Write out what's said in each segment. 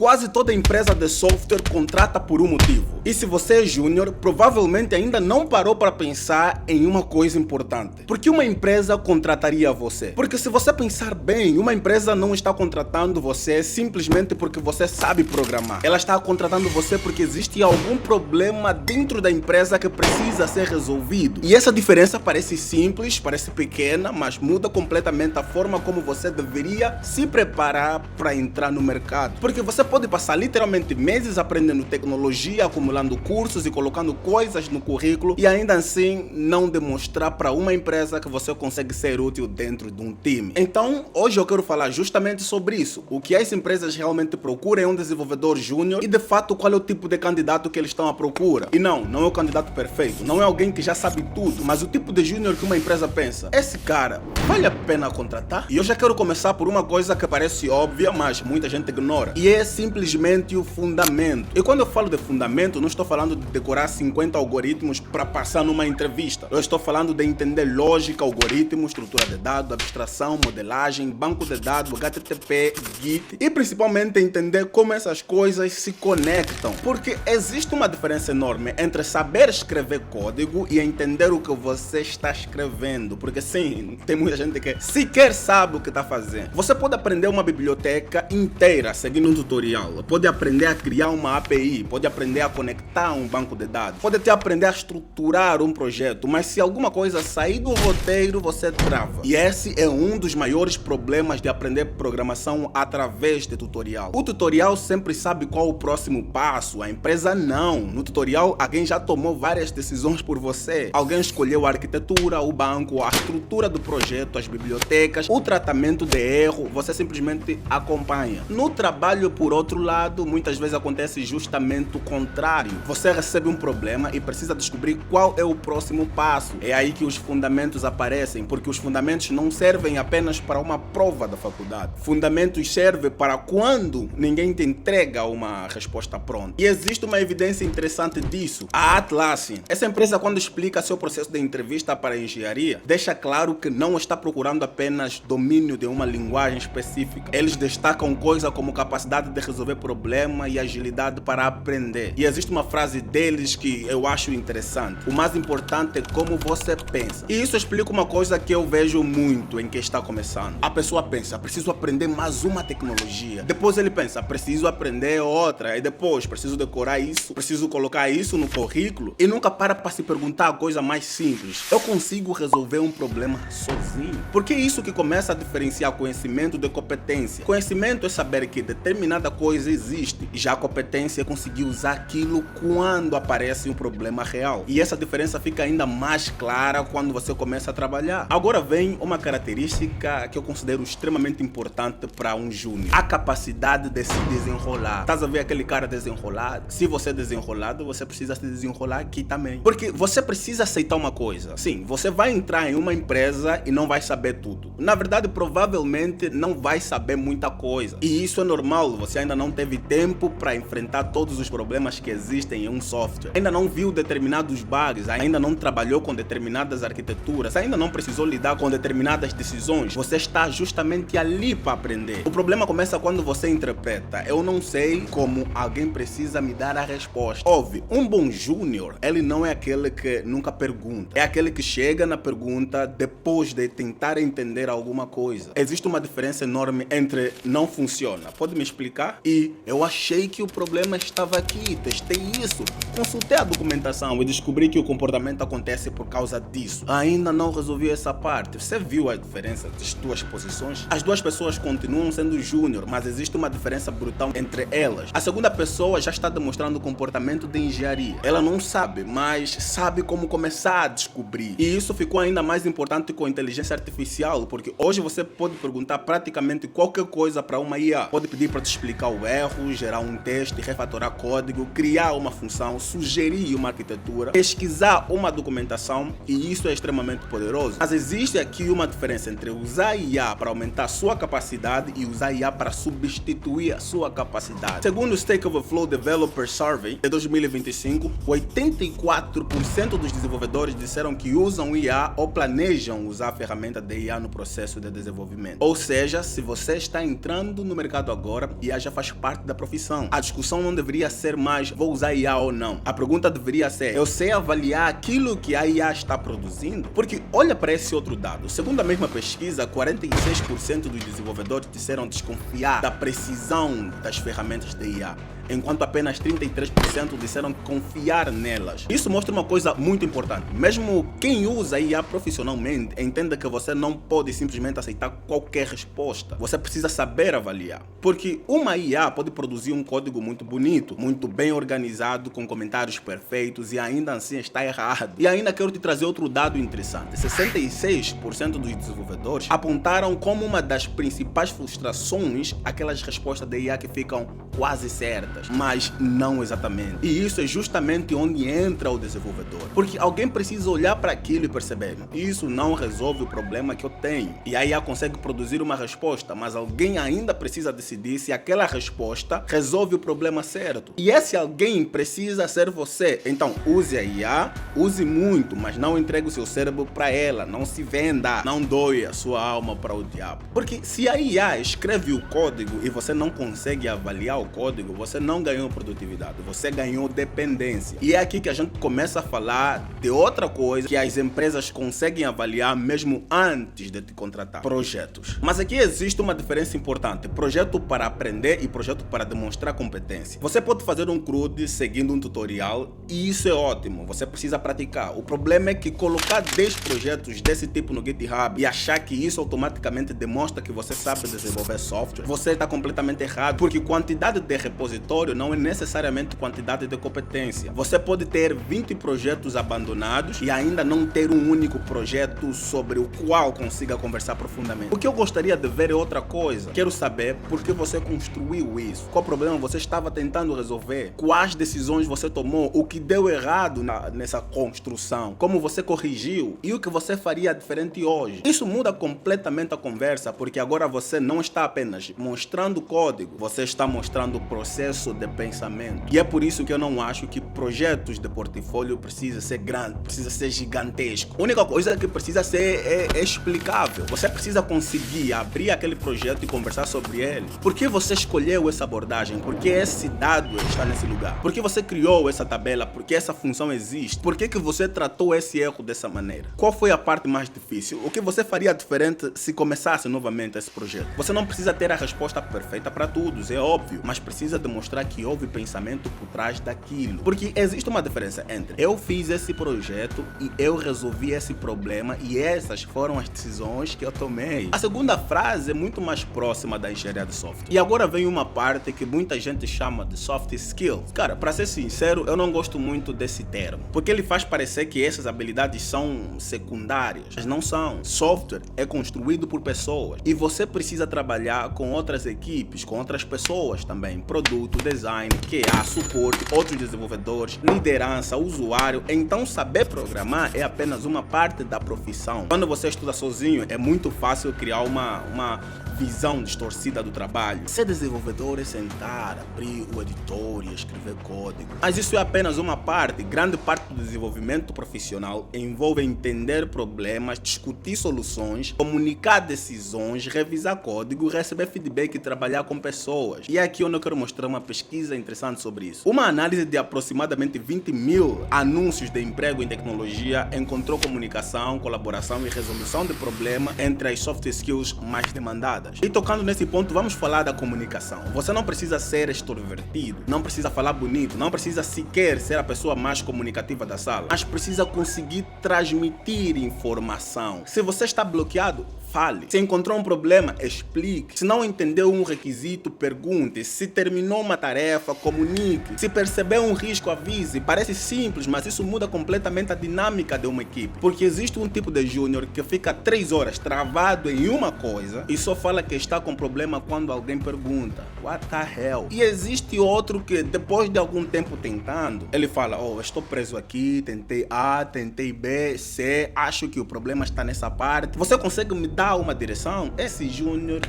Quase toda empresa de software contrata por um motivo. E se você é júnior, provavelmente ainda não parou para pensar em uma coisa importante. Por que uma empresa contrataria você? Porque se você pensar bem, uma empresa não está contratando você simplesmente porque você sabe programar. Ela está contratando você porque existe algum problema dentro da empresa que precisa ser resolvido. E essa diferença parece simples, parece pequena, mas muda completamente a forma como você deveria se preparar para entrar no mercado. Porque você pode passar literalmente meses aprendendo tecnologia, acumulando cursos e colocando coisas no currículo e ainda assim não demonstrar para uma empresa que você consegue ser útil dentro de um time. Então, hoje eu quero falar justamente sobre isso. O que as empresas realmente procuram é um desenvolvedor júnior e de fato qual é o tipo de candidato que eles estão à procura. E não é o candidato perfeito, não é alguém que já sabe tudo, mas o tipo de júnior que uma empresa pensa, esse cara vale a pena contratar? E eu já quero começar por uma coisa que parece óbvia, mas muita gente ignora. E é simplesmente o fundamento. E quando eu falo de fundamento, não estou falando de decorar 50 algoritmos para passar numa entrevista. Eu estou falando de entender lógica, algoritmo, estrutura de dados, abstração, modelagem, banco de dados, HTTP, Git e principalmente entender como essas coisas se conectam. Porque existe uma diferença enorme entre saber escrever código e entender o que você está escrevendo. Porque sim, tem muita gente que sequer sabe o que está fazendo. Você pode aprender uma biblioteca inteira seguindo um tutorial, pode aprender a criar uma API, pode aprender a conectar um banco de dados, pode até aprender a estruturar um projeto, mas se alguma coisa sair do roteiro, você trava. E esse é um dos maiores problemas de aprender programação através de tutorial. O tutorial sempre sabe qual o próximo passo, a empresa não. No tutorial, alguém já tomou várias decisões por você. Alguém escolheu a arquitetura, o banco, a estrutura do projeto, as bibliotecas, o tratamento de erro, você simplesmente acompanha. No trabalho, por outro lado, muitas vezes acontece justamente o contrário. Você recebe um problema e precisa descobrir qual é o próximo passo. É aí que os fundamentos aparecem, porque os fundamentos não servem apenas para uma prova da faculdade. Fundamentos servem para quando ninguém te entrega uma resposta pronta. E existe uma evidência interessante disso. A Atlassian. Essa empresa, quando explica seu processo de entrevista para a engenharia, deixa claro que não está procurando apenas domínio de uma linguagem específica. Eles destacam coisas como capacidade de resolver problemas e agilidade para aprender. E existe uma frase deles que eu acho interessante. O mais importante é como você pensa. E isso explica uma coisa que eu vejo muito em quem está começando. A pessoa pensa, preciso aprender mais uma tecnologia. Depois ele pensa, preciso aprender outra. E depois, preciso decorar isso, preciso colocar isso no currículo. E nunca para se perguntar a coisa mais simples. Eu consigo resolver um problema sozinho? Porque é isso que começa a diferenciar conhecimento de competência. Conhecimento é saber que determinada coisa existe. E já a competência é conseguir usar aquilo quando aparece um problema real. E essa diferença fica ainda mais clara quando você começa a trabalhar. Agora vem uma característica que eu considero extremamente importante para um júnior. A capacidade de se desenrolar. Estás a ver aquele cara desenrolado? Se você é desenrolado, você precisa se desenrolar aqui também. Porque você precisa aceitar uma coisa. Sim, você vai entrar em uma empresa e não vai saber tudo. Na verdade, provavelmente não vai saber muita coisa. E isso é normal, você ainda não teve tempo para enfrentar todos os problemas que existem em um software. Ainda não viu determinados bugs, ainda não trabalhou com determinadas arquiteturas, ainda não precisou lidar com determinadas decisões. Você está justamente ali para aprender. O problema começa quando você interpreta. Eu não sei como alguém precisa me dar a resposta. Óbvio, um bom júnior, ele não é aquele que nunca pergunta. É aquele que chega na pergunta depois de tentar entender alguma coisa. Existe uma diferença enorme entre não funciona. Pode me explicar? E eu achei que o problema estava aqui, testei isso, consultei a documentação e descobri que o comportamento acontece por causa disso. Ainda não resolvi essa parte. Você viu a diferença das duas posições? As duas pessoas continuam sendo júnior, mas existe uma diferença brutal entre elas. A segunda pessoa já está demonstrando o comportamento de engenharia. Ela não sabe, mas sabe como começar a descobrir. E isso ficou ainda mais importante com a inteligência artificial, porque hoje você pode perguntar praticamente qualquer coisa para uma IA. Pode pedir para te explicar o erro, gerar um teste, refatorar código, criar uma função, sugerir uma arquitetura, pesquisar uma documentação, e isso é extremamente poderoso. Mas existe aqui uma diferença entre usar IA para aumentar a sua capacidade e usar IA para substituir a sua capacidade. Segundo o Stack Overflow Developer Survey de 2025, 84% dos desenvolvedores disseram que usam IA ou planejam usar a ferramenta de IA no processo de desenvolvimento. Ou seja, se você está entrando no mercado agora, IA já já faz parte da profissão. A discussão não deveria ser mais vou usar IA ou não. A pergunta deveria ser, eu sei avaliar aquilo que a IA está produzindo? Porque olha para esse outro dado. Segundo a mesma pesquisa, 46% dos desenvolvedores disseram desconfiar da precisão das ferramentas de IA, enquanto apenas 33% disseram confiar nelas. Isso mostra uma coisa muito importante. Mesmo quem usa IA profissionalmente entenda que você não pode simplesmente aceitar qualquer resposta. Você precisa saber avaliar. Porque uma IA pode produzir um código muito bonito, muito bem organizado, com comentários perfeitos e ainda assim está errado. E ainda quero te trazer outro dado interessante. 66% dos desenvolvedores apontaram como uma das principais frustrações aquelas respostas de IA que ficam quase certas, mas não exatamente. E isso é justamente onde entra o desenvolvedor. Porque alguém precisa olhar para aquilo e perceber, isso não resolve o problema que eu tenho. E a IA consegue produzir uma resposta, mas alguém ainda precisa decidir se aquela resposta resolve o problema certo. E esse alguém precisa ser você. Então use a IA, use muito, mas não entregue o seu cérebro para ela, não se venda, não doe a sua alma para o diabo. Porque se a IA escreve o código e você não consegue avaliar o código, você não ganhou produtividade, você ganhou dependência. E é aqui que a gente começa a falar de outra coisa que as empresas conseguem avaliar mesmo antes de te contratar: projetos. Mas aqui existe uma diferença importante: projeto para aprender e projeto para demonstrar competência. Você pode fazer um CRUD seguindo um tutorial e isso é ótimo, você precisa praticar. O problema é que colocar 10 projetos desse tipo no GitHub e achar que isso automaticamente demonstra que você sabe desenvolver software, você está completamente errado, porque quantidade de repositório não é necessariamente quantidade de competência. Você pode ter 20 projetos abandonados e ainda não ter um único projeto sobre o qual consiga conversar profundamente. O que eu gostaria de ver é outra coisa. Quero saber por que você construiu isso, qual problema você estava tentando resolver, quais decisões você tomou, o que deu errado nessa construção, como você corrigiu e o que você faria diferente hoje. Isso muda completamente a conversa, porque agora você não está apenas mostrando código, você está mostrando o processo de pensamento. E é por isso que eu não acho que projetos de portfólio precisa ser grande, precisa ser gigantesco. A única coisa que precisa ser é explicável. Você precisa conseguir abrir aquele projeto e conversar sobre ele. Por que você escolheu essa abordagem? Por que esse dado está nesse lugar? Por que você criou essa tabela? Por que essa função existe? Por que você tratou esse erro dessa maneira? Qual foi a parte mais difícil? O que você faria diferente se começasse novamente esse projeto? Você não precisa ter a resposta perfeita para todos, é óbvio, mas precisa demonstrar que houve pensamento por trás daquilo. Porque existe uma diferença entre eu fiz esse projeto e eu resolvi esse problema e essas foram as decisões que eu tomei. A segunda frase é muito mais próxima da engenharia de software. E agora vem uma parte que muita gente chama de soft skills. Cara, para ser sincero, eu não gosto muito desse termo, porque ele faz parecer que essas habilidades são secundárias, mas não são. Software é construído por pessoas e você precisa trabalhar com outras equipes, com outras pessoas também, produto, design, QA, suporte, outros desenvolvedores, liderança, usuário. Então saber programar é apenas uma parte da profissão. Quando você estuda sozinho, é muito fácil criar uma visão distorcida do trabalho. Ser desenvolvedor é sentar, abrir o editor e escrever código. Mas isso é apenas uma parte. Grande parte do desenvolvimento profissional envolve entender problemas, discutir soluções, comunicar decisões, revisar código, receber feedback e trabalhar com pessoas. E é aqui onde eu quero mostrar uma pesquisa interessante sobre isso. Uma análise de aproximadamente 20 mil anúncios de emprego em tecnologia encontrou comunicação, colaboração e resolução de problemas entre as soft skills mais demandadas. E tocando nesse ponto, vamos falar da comunicação. Você não precisa ser extrovertido, não precisa falar bonito, não precisa sequer ser a pessoa mais comunicativa da sala, mas precisa conseguir transmitir informação. Se você está bloqueado, fale. Se encontrou um problema, explique. Se não entendeu um requisito, pergunte. Se terminou uma tarefa, comunique. Se percebeu um risco, avise. Parece simples, mas isso muda completamente a dinâmica de uma equipe. Porque existe um tipo de júnior que fica 3 horas travado em uma coisa e só fala que está com problema quando alguém pergunta. What the hell? E existe outro que depois de algum tempo tentando, ele fala, estou preso aqui, tentei A, tentei B, C, acho que o problema está nessa parte. Você consegue me dar dá uma direção, esse júnior,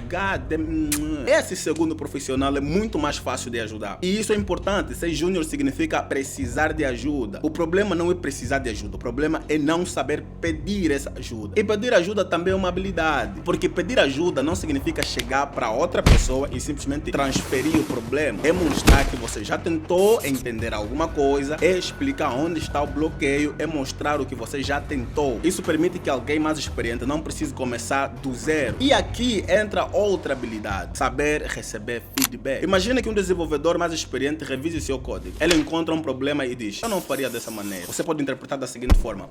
esse segundo profissional é muito mais fácil de ajudar. E isso é importante. Ser júnior significa precisar de ajuda. O problema não é precisar de ajuda, o problema é não saber pedir essa ajuda. E pedir ajuda também é uma habilidade, porque pedir ajuda não significa chegar para outra pessoa e simplesmente transferir o problema. É mostrar que você já tentou entender alguma coisa, é explicar onde está o bloqueio, é mostrar o que você já tentou. Isso permite que alguém mais experiente não precise começar do zero. E aqui entra outra habilidade: saber receber feedback. Imagina que um desenvolvedor mais experiente revise seu código. Ele encontra um problema e diz: eu não faria dessa maneira. Você pode interpretar da seguinte forma: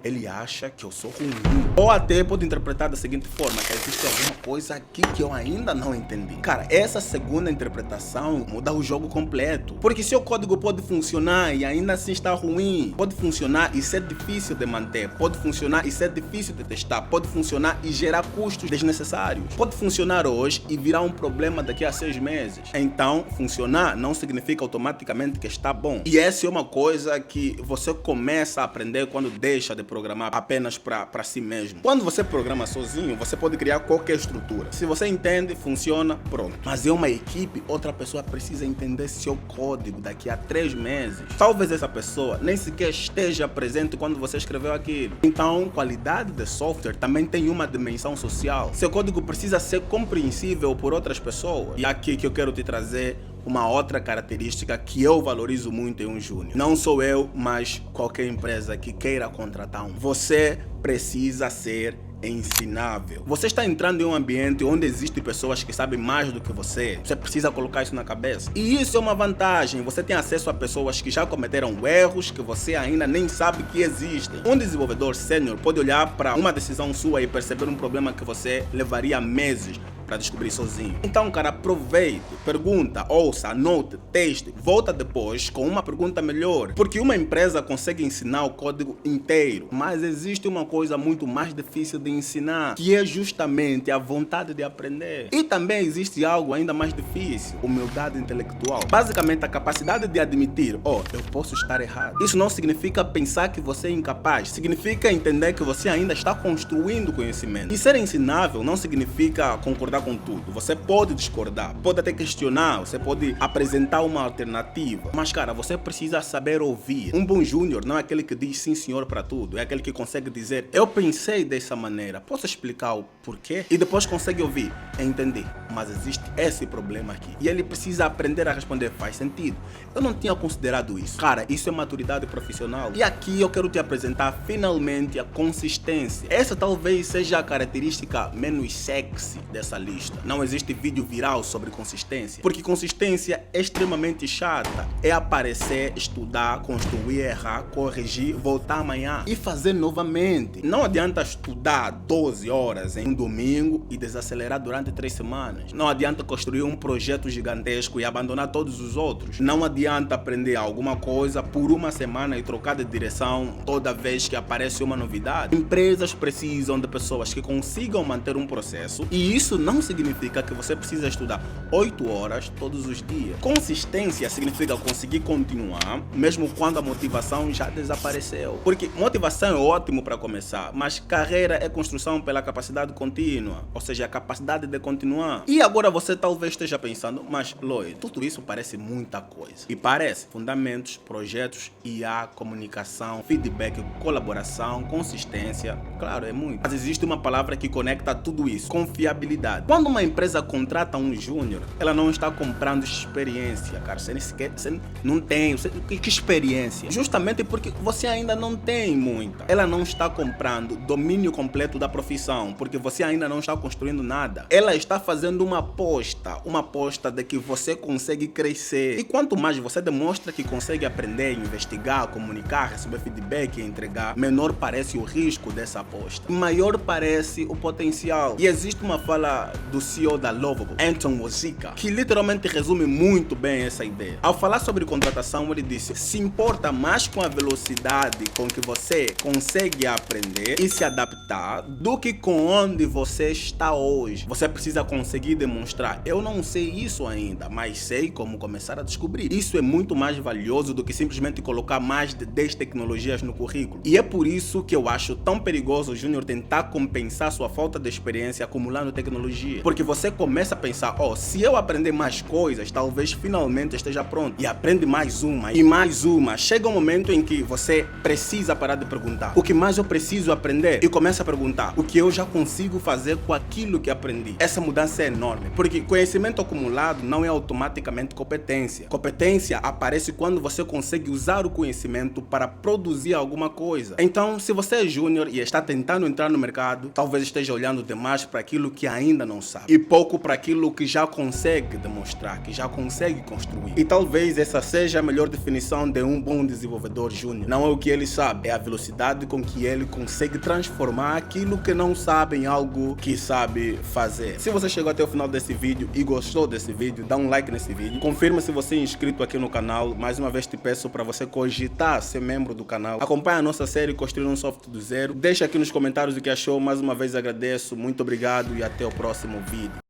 ele acha que eu sou ruim. Ou até pode interpretar da seguinte forma: que existe alguma coisa aqui que eu ainda não entendi. Cara, essa segunda interpretação muda o jogo completo. Porque seu código pode funcionar e ainda assim está ruim. Pode funcionar e ser difícil de manter. Pode funcionar e ser difícil de testar. Pode funcionar e gerar custos desnecessários. Pode funcionar hoje e virar um problema daqui a 6 meses. Então, funcionar não significa automaticamente que está bom. E essa é uma coisa que você começa a aprender quando deixa de programar apenas para si mesmo. Quando você programa sozinho, você pode criar qualquer estrutura. Se você entende, funciona, pronto. Mas é uma equipe, outra pessoa precisa entender seu código daqui a 3 meses. Talvez essa pessoa nem sequer esteja presente quando você escreveu aquilo. Então, qualidade de software também tem uma dimensão social. Seu código precisa ser compreensível por outras pessoas. E aqui que eu quero te trazer uma outra característica que eu valorizo muito em um júnior. Não sou eu, mas qualquer empresa que queira contratar um. Você precisa ser ensinável. Você está entrando em um ambiente onde existem pessoas que sabem mais do que você. Você precisa colocar isso na cabeça. E isso é uma vantagem. Você tem acesso a pessoas que já cometeram erros que você ainda nem sabe que existem. Um desenvolvedor sênior pode olhar para uma decisão sua e perceber um problema que você levaria meses para descobrir sozinho. Então, cara, aproveite, pergunta, ouça, anote, teste, volta depois com uma pergunta melhor. Porque uma empresa consegue ensinar o código inteiro, mas existe uma coisa muito mais difícil de ensinar, que é justamente a vontade de aprender. E também existe algo ainda mais difícil: humildade intelectual. Basicamente, a capacidade de admitir: eu posso estar errado. Isso não significa pensar que você é incapaz, significa entender que você ainda está construindo conhecimento. E ser ensinável não significa concordar com tudo. Você pode discordar, pode até questionar, você pode apresentar uma alternativa. Mas, cara, você precisa saber ouvir. Um bom júnior não é aquele que diz sim senhor para tudo, é aquele que consegue dizer: eu pensei dessa maneira, posso explicar o porquê? E depois consegue ouvir: entendi, mas existe esse problema aqui. E ele precisa aprender a responder: faz sentido, eu não tinha considerado isso. Cara, isso é maturidade profissional. E aqui eu quero te apresentar finalmente a consistência. Essa talvez seja a característica menos sexy dessa lista. Não existe vídeo viral sobre consistência, porque consistência é extremamente chata. É aparecer, estudar, construir, errar, corrigir, voltar amanhã e fazer novamente. Não adianta estudar 12 horas em um domingo e desacelerar durante 3 semanas. Não adianta construir um projeto gigantesco e abandonar todos os outros. Não adianta aprender alguma coisa por uma semana e trocar de direção toda vez que aparece uma novidade. Empresas precisam de pessoas que consigam manter um processo, e isso não significa que você precisa estudar 8 horas todos os dias. Consistência significa conseguir continuar mesmo quando a motivação já desapareceu. Porque motivação é ótimo para começar, mas carreira é construção pela capacidade contínua, ou seja, a capacidade de continuar. E agora você talvez esteja pensando: mas Lloyd, tudo isso parece muita coisa. E parece. Fundamentos, projetos, IA, comunicação, feedback, colaboração, consistência. Claro, é muito. Mas existe uma palavra que conecta tudo isso: confiabilidade. Quando uma empresa contrata um júnior, ela não está comprando experiência, cara. Você não tem. Que experiência? Justamente porque você ainda não tem muita. Ela não está comprando domínio completo da profissão, porque você ainda não está construindo nada. Ela está fazendo uma aposta de que você consegue crescer. E quanto mais você demonstra que consegue aprender, investigar, comunicar, receber feedback e entregar, menor parece o risco dessa aposta, maior parece o potencial. E existe uma fala do CEO da Lovable, Anton Wojcicki, que literalmente resume muito bem essa ideia. Ao falar sobre contratação, ele disse: se importa mais com a velocidade com que você consegue aprender e se adaptar do que com onde você está hoje. Você precisa conseguir demonstrar: eu não sei isso ainda, mas sei como começar a descobrir. Isso é muito mais valioso do que simplesmente colocar mais de 10 tecnologias no currículo. E é por isso que eu acho tão perigoso perigoso o júnior tentar compensar sua falta de experiência acumulando tecnologia. Porque você começa a pensar, se eu aprender mais coisas, talvez finalmente esteja pronto. E aprende mais uma e mais uma. Chega um momento em que você precisa parar de perguntar: o que mais eu preciso aprender? E começa a perguntar: o que eu já consigo fazer com aquilo que aprendi? Essa mudança é enorme, porque conhecimento acumulado não é automaticamente competência. Competência aparece quando você consegue usar o conhecimento para produzir alguma coisa. Então, se você é júnior e está tentando entrar no mercado, talvez esteja olhando demais para aquilo que ainda não sabe e pouco para aquilo que já consegue demonstrar, que já consegue construir. E talvez essa seja a melhor definição de um bom desenvolvedor júnior. Não é o que ele sabe, é a velocidade com que ele consegue transformar aquilo que não sabe em algo que sabe fazer. Se você chegou até o final desse vídeo e gostou desse vídeo, dá um like nesse vídeo. Confirma se você é inscrito aqui no canal. Mais uma vez te peço para você cogitar ser membro do canal. Acompanhe a nossa série Construir um Software do Zero. Deixa aqui nos comentários o que achou. Mais uma vez agradeço. Muito obrigado e até o próximo vídeo.